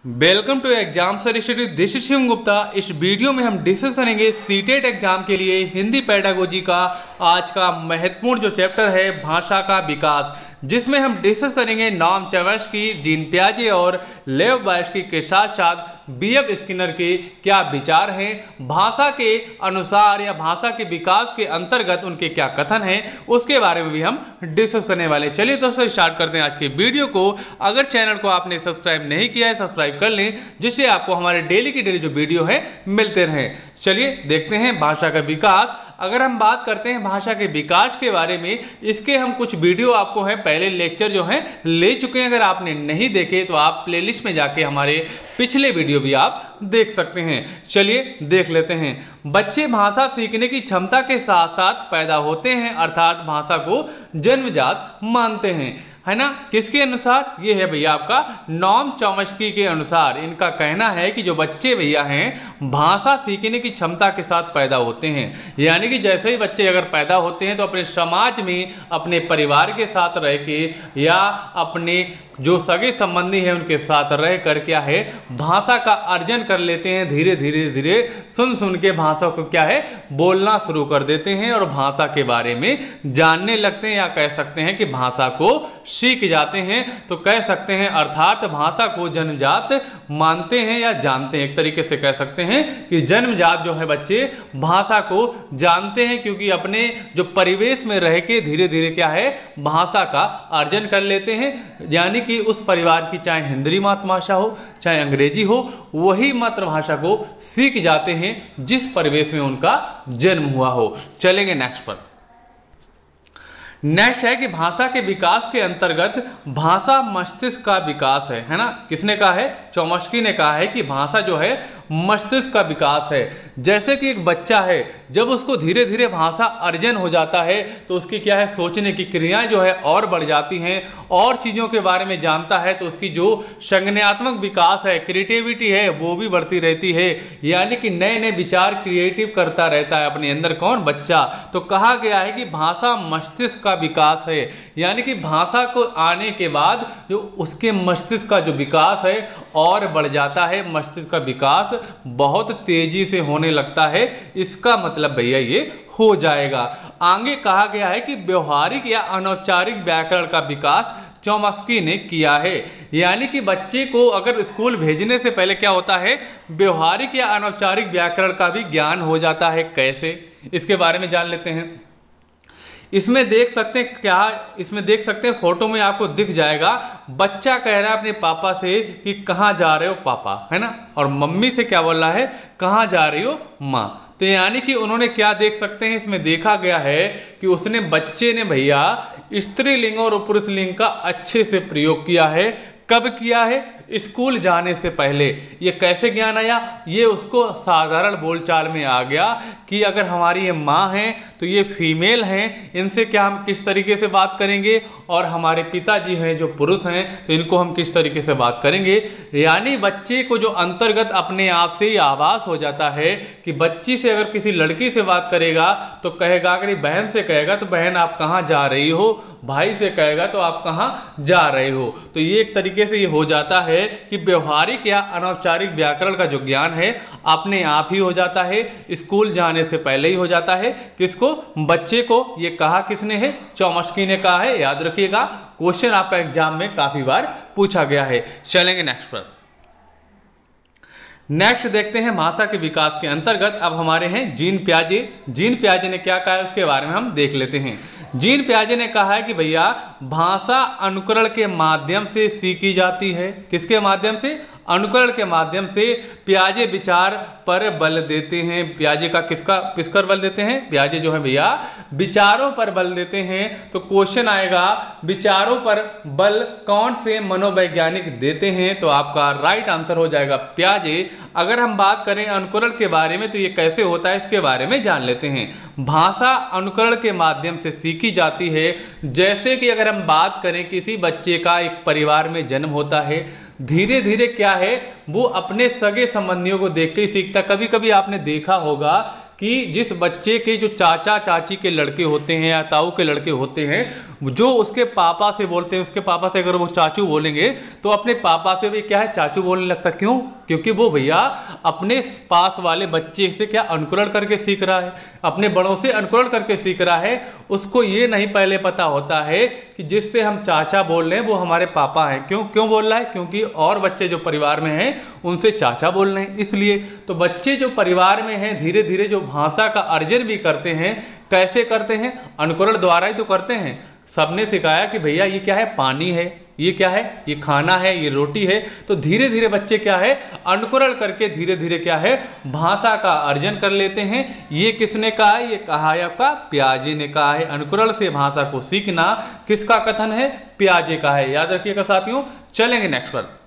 Welcome to exam sir this is Shiv Gupta. इस video में हम डिस्कस करेंगे सीटेट एग्जाम के लिए हिंदी पेडागोजी का आज का महत्वपूर्ण जो चैप्टर है भाषा का विकास, जिसमें हम डिस्कस करेंगे नॉम चॉम्स्की, जीन पियाजे और लेव वायस्की के साथ साथ बीएफ स्किनर के क्या विचार हैं, भाषा के अनुसार या भाषा के विकास के अंतर्गत उनके क्या कथन हैं, उसके बारे में भी हम डिस्कस करने वाले। चलिए दोस्तों स्टार्ट करते हैं आज के वीडियो को। अगर चैनल को आपने सब्सक्राइब नहीं किया है सब्सक्राइब कर लें, जिससे आपको हमारे डेली की डेली जो वीडियो है मिलते रहें। चलिए देखते हैं भाषा का विकास। अगर हम बात करते हैं भाषा के विकास के बारे में, इसके हम कुछ वीडियो आपको है पहले लेक्चर जो है ले चुके हैं। अगर आपने नहीं देखे तो आप प्लेलिस्ट में जाके हमारे पिछले वीडियो भी आप देख सकते हैं। चलिए देख लेते हैं। बच्चे भाषा सीखने की क्षमता के साथ साथ पैदा होते हैं, अर्थात भाषा को जन्मजात मानते हैं, है ना। किसके अनुसार? ये है भैया आपका नॉम चॉम्स्की के अनुसार। इनका कहना है कि जो बच्चे भैया हैं भाषा सीखने की क्षमता के साथ पैदा होते हैं, यानी कि जैसे ही बच्चे अगर पैदा होते हैं तो अपने समाज में अपने परिवार के साथ रह के या अपने जो सगे संबंधी हैं उनके साथ रह कर क्या है भाषा का अर्जन कर लेते हैं। धीरे धीरे धीरे सुन सुन के भाषा को क्या है बोलना शुरू कर देते हैं और भाषा के बारे में जानने लगते हैं, या कह सकते हैं कि भाषा को सीख जाते हैं। तो कह सकते हैं अर्थात भाषा को जन्मजात मानते हैं या जानते हैं। एक तरीके से कह सकते हैं कि जन्मजात जो है बच्चे भाषा को जानते हैं, क्योंकि अपने जो परिवेश में रह के धीरे धीरे क्या है भाषा का अर्जन कर लेते हैं। यानी कि उस परिवार की चाहे हिंदी मातृभाषा हो चाहे अंग्रेजी हो, वही मातृभाषा को सीख जाते हैं जिस परिवेश में उनका जन्म हुआ हो। चलेंगे नेक्स्ट पर। नेक्स्ट है कि भाषा के विकास के अंतर्गत भाषा मस्तिष्क का विकास है ना। किसने कहा है? चॉम्स्की ने कहा है कि भाषा जो है मस्तिष्क का विकास है। जैसे कि एक बच्चा है, जब उसको धीरे धीरे भाषा अर्जन हो जाता है तो उसकी क्या है सोचने की क्रियाएं जो है और बढ़ जाती हैं, और चीज़ों के बारे में जानता है तो उसकी जो संज्ञानात्मक विकास है, क्रिएटिविटी है, वो भी बढ़ती रहती है। यानी कि नए नए विचार क्रिएटिव करता रहता है अपने अंदर। कौन? बच्चा। तो कहा गया है कि भाषा मस्तिष्क का विकास है, यानी कि भाषा को आने के बाद जो उसके मस्तिष्क का जो विकास है और बढ़ जाता है। मस्तिष्क का विकास बहुत तेजी से होने लगता है। इसका मतलब भैया ये हो जाएगा। आगे कहा गया है कि व्यवहारिक या अनौपचारिक व्याकरण का विकास चॉम्स्की ने किया है। यानी कि बच्चे को अगर स्कूल भेजने से पहले क्या होता है व्यवहारिक या अनौपचारिक व्याकरण का भी ज्ञान हो जाता है। कैसे? इसके बारे में जान लेते हैं। इसमें देख सकते हैं क्या, इसमें देख सकते हैं फोटो में आपको दिख जाएगा। बच्चा कह रहा है अपने पापा से कि कहाँ जा रहे हो पापा, है ना, और मम्मी से क्या बोल रहा है कहाँ जा रही हो माँ। तो यानी कि उन्होंने क्या देख सकते हैं इसमें देखा गया है कि उसने बच्चे ने भैया स्त्रीलिंग और पुरुषलिंग का अच्छे से प्रयोग किया है। कब किया है? स्कूल जाने से पहले। ये कैसे ज्ञान आया? ये उसको साधारण बोलचाल में आ गया कि अगर हमारी ये माँ हैं तो ये फीमेल हैं, इनसे क्या हम किस तरीके से बात करेंगे, और हमारे पिताजी हैं जो पुरुष हैं तो इनको हम किस तरीके से बात करेंगे। यानी बच्चे को जो अंतर्गत अपने आप से ही आभास हो जाता है कि बच्ची से अगर किसी लड़की से बात करेगा तो कहेगा, अगर बहन से कहेगा तो बहन आप कहाँ जा रही हो, भाई से कहेगा तो आप कहाँ जा रहे हो। तो ये एक तरीके से ये हो जाता है कि व्यवहारिक या अनौपचारिक व्याकरण का जो ज्ञान है अपने आप ही हो जाता है, स्कूल जाने से पहले ही हो जाता है। किसको? बच्चे को। ये कहा किसने है? चॉम्स्की ने कहा है। याद रखिएगा, क्वेश्चन आपका एग्जाम में काफी बार पूछा गया है। चलेंगे नेक्स्ट पर। नेक्स्ट देखते हैं भाषा के विकास के अंतर्गत अब हमारे हैं जीन पियाजे। जीन पियाजे ने क्या कहा है उसके बारे में हम देख लेते हैं। जीन पियाजे ने कहा है कि भैया भाषा अनुकरण के माध्यम से सीखी जाती है। किसके माध्यम से? अनुकरण के माध्यम से। पियाजे विचार पर बल देते हैं। पियाजे का किस पर बल देते हैं? पियाजे जो है भैया विचारों पर बल देते हैं। तो क्वेश्चन आएगा विचारों पर बल कौन से मनोवैज्ञानिक देते हैं? तो आपका राइट आंसर हो जाएगा पियाजे। अगर हम बात करें अनुकरण के बारे में तो ये कैसे होता है इसके बारे में जान लेते हैं। भाषा अनुकरण के माध्यम से सीखी जाती है। जैसे कि अगर हम बात करें किसी बच्चे का एक परिवार में जन्म होता है, धीरे धीरे क्या है वो अपने सगे संबंधियों को देख के ही सीखता। कभी कभी आपने देखा होगा कि जिस बच्चे के जो चाचा चाची के लड़के होते हैं या ताऊ के लड़के होते हैं, जो उसके पापा से बोलते हैं, उसके पापा से अगर वो चाचू बोलेंगे तो अपने पापा से भी क्या है चाचू बोलने लगता। क्यों? क्योंकि वो भैया अपने पास वाले बच्चे से क्या अनुकरण करके सीख रहा है, अपने बड़ों से अनुकरण करके सीख रहा है। उसको ये नहीं पहले पता होता है कि जिससे हम चाचा बोल रहे हैं वो हमारे पापा हैं। क्यों बोल रहा है? क्योंकि और बच्चे जो परिवार में हैं उनसे चाचा बोल रहे हैं, इसलिए। तो बच्चे जो परिवार में हैं धीरे धीरे जो भाषा का अर्जन भी करते हैं, कैसे करते हैं? अनुकरण द्वारा ही तो करते हैं। सबने सिखाया कि भैया ये क्या है, पानी है, ये क्या है, ये खाना है, ये रोटी है। तो धीरे धीरे बच्चे क्या है अनुकरण करके धीरे धीरे क्या है भाषा का अर्जन कर लेते हैं। ये किसने कहा है? ये कहा है आपका पियाजे ने कहा है। अनुकरण से भाषा को सीखना किसका कथन है? पियाजे का है। याद रखिएगा साथियों। चलेंगे नेक्स्ट पर।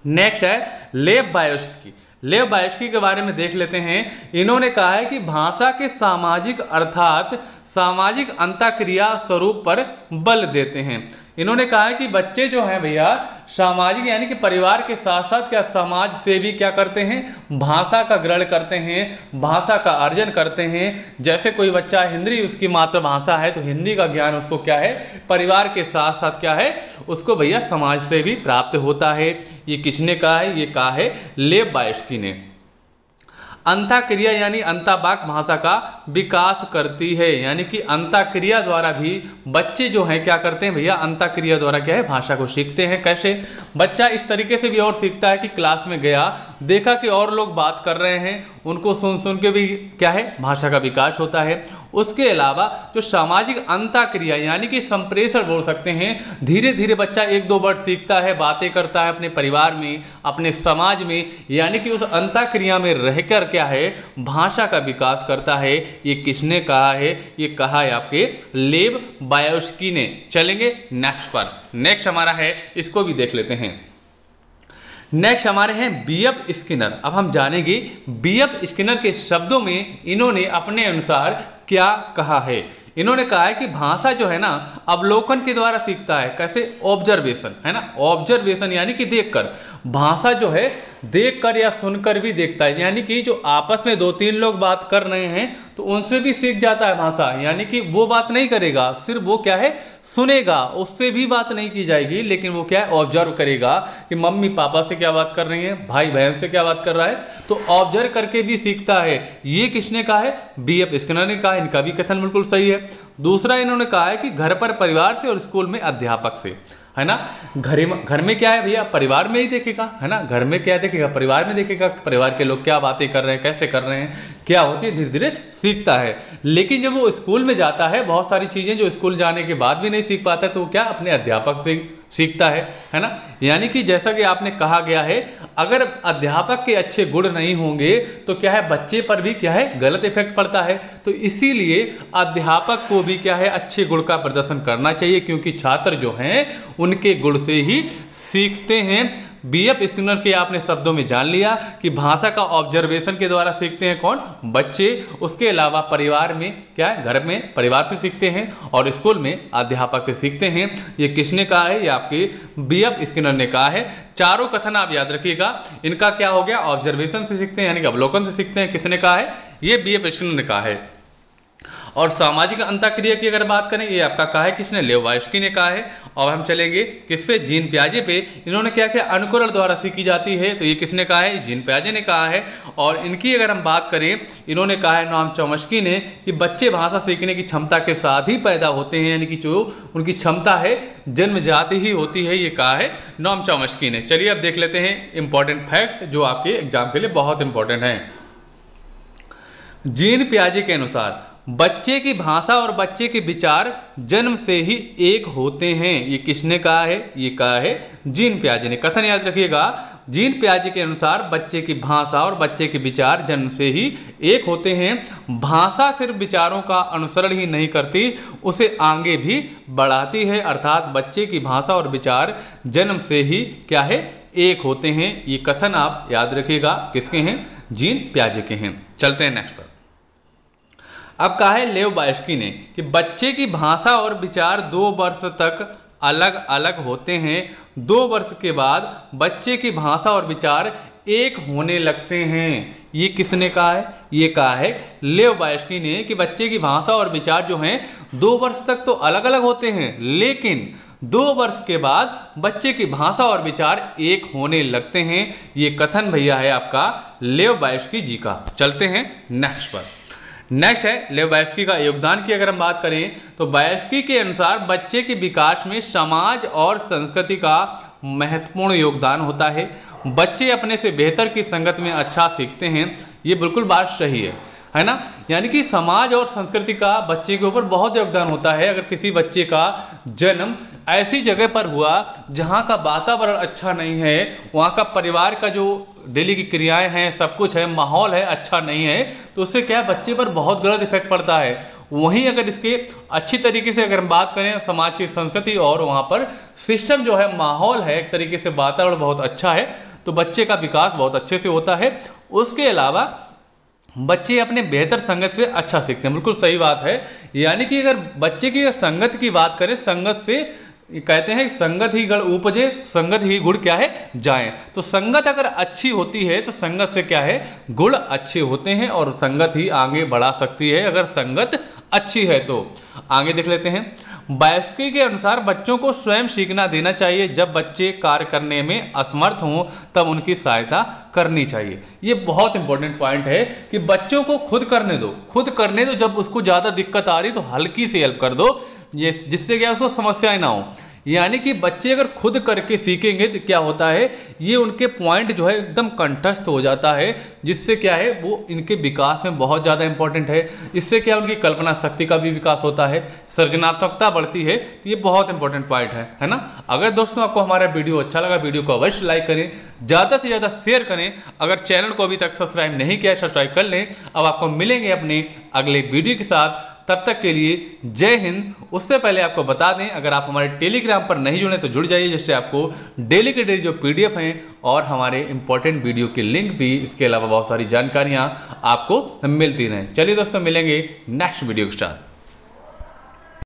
नेक्स्ट है लेव बायोस्की। लेव बायोस्की के बारे में देख लेते हैं। इन्होंने कहा है कि भाषा के सामाजिक अर्थात सामाजिक अंतःक्रिया स्वरूप पर बल देते हैं। इन्होंने कहा है कि बच्चे जो हैं भैया सामाजिक यानी कि परिवार के साथ साथ क्या समाज से भी क्या करते हैं, भाषा का ग्रहण करते हैं, भाषा का अर्जन करते हैं। जैसे कोई बच्चा हिंदी उसकी मातृभाषा है तो हिंदी का ज्ञान उसको क्या है परिवार के साथ साथ क्या है उसको भैया समाज से भी प्राप्त होता है। ये किसने कहा है? ये कहा है लेव बायोस्की ने। अंतःक्रिया यानी अंतःवाक भाषा का विकास करती है, यानी कि अंतःक्रिया द्वारा भी बच्चे जो हैं क्या करते हैं भैया अंतःक्रिया द्वारा क्या है भाषा को सीखते हैं। कैसे? बच्चा इस तरीके से भी और सीखता है कि क्लास में गया, देखा कि और लोग बात कर रहे हैं, उनको सुन सुन के भी क्या है भाषा का विकास होता है। उसके अलावा जो सामाजिक अंतःक्रिया यानी कि संप्रेषण बोल सकते हैं, धीरे धीरे बच्चा एक दो वर्ड सीखता है, बातें करता है अपने परिवार में, अपने समाज में, यानी कि उस अंतःक्रिया में रहकर क्या है भाषा का विकास करता है। ये किसने कहा है? ये कहा है आपके लेव बायोस्की ने। चलेंगे नेक्स्ट पर। नेक्स्ट हमारा है, इसको भी देख लेते हैं। नेक्स्ट हमारे हैं बीएफ स्किनर। अब हम जानेंगे बीएफ स्किनर के शब्दों में इन्होंने अपने अनुसार क्या कहा है। इन्होंने कहा है कि भाषा जो है ना अवलोकन के द्वारा सीखता है। कैसे? ऑब्जर्वेशन, है ना, ऑब्जर्वेशन यानी कि देखकर। भाषा जो है देखकर या सुनकर भी देखता है, यानी कि जो आपस में दो तीन लोग बात कर रहे हैं तो उनसे भी सीख जाता है भाषा। यानी कि वो बात नहीं करेगा, सिर्फ वो क्या है सुनेगा, उससे भी बात नहीं की जाएगी, लेकिन वो क्या है ऑब्जर्व करेगा कि मम्मी पापा से क्या बात कर रही है, भाई बहन से क्या बात कर रहा है, तो ऑब्जर्व करके भी सीखता है। ये किसने कहा है? बीएफ स्किनर ने कहा। इनका भी कथन बिल्कुल सही है। दूसरा इन्होंने कहा है कि घर पर परिवार से और स्कूल में अध्यापक से, है ना। घर में क्या है भैया परिवार में ही देखेगा, है ना, घर में क्या देखेगा परिवार में देखेगा, परिवार के लोग क्या बातें कर रहे हैं, कैसे कर रहे हैं, क्या होती है, धीरे धीरे सीखता है। लेकिन जब वो स्कूल में जाता है बहुत सारी चीज़ें जो स्कूल जाने के बाद भी नहीं सीख पाता है तो वो क्या अपने अध्यापक से सीखता है ना। यानी कि जैसा कि आपने कहा गया है अगर अध्यापक के अच्छे गुण नहीं होंगे तो क्या है बच्चे पर भी क्या है गलत इफेक्ट पड़ता है। तो इसीलिए अध्यापक को भी क्या है अच्छे गुण का प्रदर्शन करना चाहिए, क्योंकि छात्र जो हैं उनके गुण से ही सीखते हैं। बीएफ स्किनर के आपने शब्दों में जान लिया कि भाषा का ऑब्जर्वेशन के द्वारा सीखते हैं कौन? बच्चे। उसके अलावा परिवार में क्या है घर में परिवार से सीखते हैं और स्कूल में अध्यापक से सीखते हैं। ये किसने कहा है? ये आपके बीएफ स्किनर ने कहा है। चारों कथन आप याद रखिएगा। इनका क्या हो गया? ऑब्जर्वेशन से सीखते हैं यानी कि अवलोकन से सीखते हैं। किसने कहा है? ये बीएफ स्किनर ने कहा है। और सामाजिक अंतःक्रिया की अगर बात करें ये आपका कहा है किसने? लेव बायोस्की ने कहा है। और हम चलेंगे किस पे? जीन पियाजे पे। इन्होंने क्या किया? अनुकरण द्वारा सीखी जाती है, तो ये किसने कहा है? जीन पियाजे ने कहा है। और इनकी अगर हम बात करें इन्होंने कहा है नोम चॉम्स्की ने कि बच्चे भाषा सीखने की क्षमता के साथ ही पैदा होते हैं, यानी कि जो उनकी क्षमता है जन्मजात ही होती है, ये कहा है नोम चॉम्स्की ने। चलिए अब देख लेते हैं इंपॉर्टेंट फैक्ट जो आपके एग्जाम के लिए बहुत इंपॉर्टेंट है। जीन पियाजे के अनुसार बच्चे की भाषा और बच्चे के विचार जन्म से ही एक होते हैं। ये किसने कहा है? ये कहा है जीन पियाजे ने। कथन याद रखिएगा। जीन पियाजे के अनुसार बच्चे की भाषा और बच्चे के विचार जन्म से ही एक होते हैं। भाषा सिर्फ विचारों का अनुसरण ही नहीं करती, उसे आगे भी बढ़ाती है। अर्थात बच्चे की भाषा और विचार जन्म से ही क्या है? एक होते हैं। ये कथन आप याद रखिएगा किसके हैं? जीन पियाजे के हैं। चलते हैं नेक्स्ट पर। अब कहा है लेव बायोस्की ने कि बच्चे की भाषा और विचार 2 वर्ष तक अलग अलग होते हैं। 2 वर्ष के बाद बच्चे की भाषा और विचार एक होने लगते हैं। ये किसने कहा है? ये कहा है लेव बायस्की ने कि बच्चे की भाषा और विचार जो हैं 2 वर्ष तक तो अलग अलग होते हैं, लेकिन 2 वर्ष के बाद बच्चे की भाषा और विचार एक होने लगते हैं। ये कथन भैया है आपका लेव बायस्की जी का। चलते हैं नेक्स्ट पर। नेक्स्ट है लेव बायस्की का योगदान की अगर हम बात करें तो बायस्की के अनुसार बच्चे के विकास में समाज और संस्कृति का महत्वपूर्ण योगदान होता है। बच्चे अपने से बेहतर की संगत में अच्छा सीखते हैं। ये बिल्कुल बात सही है ना। यानी कि समाज और संस्कृति का बच्चे के ऊपर बहुत योगदान होता है। अगर किसी बच्चे का जन्म ऐसी जगह पर हुआ जहाँ का वातावरण अच्छा नहीं है, वहाँ का परिवार का जो डेली की क्रियाएं हैं, सब कुछ है, माहौल है, अच्छा नहीं है, तो उससे क्या है बच्चे पर बहुत गलत इफेक्ट पड़ता है। वहीं अगर इसके अच्छी तरीके से अगर हम बात करें समाज की संस्कृति और वहाँ पर सिस्टम जो है, माहौल है, एक तरीके से वातावरण बहुत अच्छा है, तो बच्चे का विकास बहुत अच्छे से होता है। उसके अलावा बच्चे अपने बेहतर संगत से अच्छा सीखते हैं। बिल्कुल सही बात है। यानी कि अगर बच्चे की संगत की बात करें, संगत से कहते हैं संगत ही गण उपजे, संगत ही गुण क्या है जाएं। तो संगत अगर अच्छी होती है तो संगत से क्या है गुण अच्छे होते हैं और संगत ही आगे बढ़ा सकती है अगर संगत अच्छी है तो। आगे देख लेते हैं। बायस्की के अनुसार बच्चों को स्वयं सीखना देना चाहिए। जब बच्चे कार्य करने में असमर्थ हों तब उनकी सहायता करनी चाहिए। ये बहुत इंपॉर्टेंट पॉइंट है कि बच्चों को खुद करने दो, खुद करने दो। जब उसको ज़्यादा दिक्कत आ रही तो हल्की सी हेल्प कर दो, ये जिससे क्या उसको समस्याएं ना हो। यानी कि बच्चे अगर खुद करके सीखेंगे तो क्या होता है, ये उनके पॉइंट जो है एकदम कंठस्थ हो जाता है, जिससे क्या है वो इनके विकास में बहुत ज़्यादा इंपॉर्टेंट है। इससे क्या उनकी कल्पना शक्ति का भी विकास होता है, सृजनात्मकता बढ़ती है। तो ये बहुत इंपॉर्टेंट पॉइंट है ना। अगर दोस्तों आपको हमारा वीडियो अच्छा लगा, वीडियो को अवश्य लाइक करें, ज़्यादा से ज़्यादा शेयर करें। अगर चैनल को अभी तक सब्सक्राइब नहीं किया, सब्सक्राइब कर लें। अब आपको मिलेंगे अपने अगले वीडियो के साथ, तब तक के लिए जय हिंद। उससे पहले आपको बता दें, अगर आप हमारे टेलीग्राम पर नहीं जुड़े तो जुड़ जाइए, जिससे आपको डेली के डेली जो PDF हैं और हमारे इंपॉर्टेंट वीडियो के लिंक भी, इसके अलावा बहुत सारी जानकारियां आपको मिलती रहें। चलिए दोस्तों, मिलेंगे नेक्स्ट वीडियो के साथ।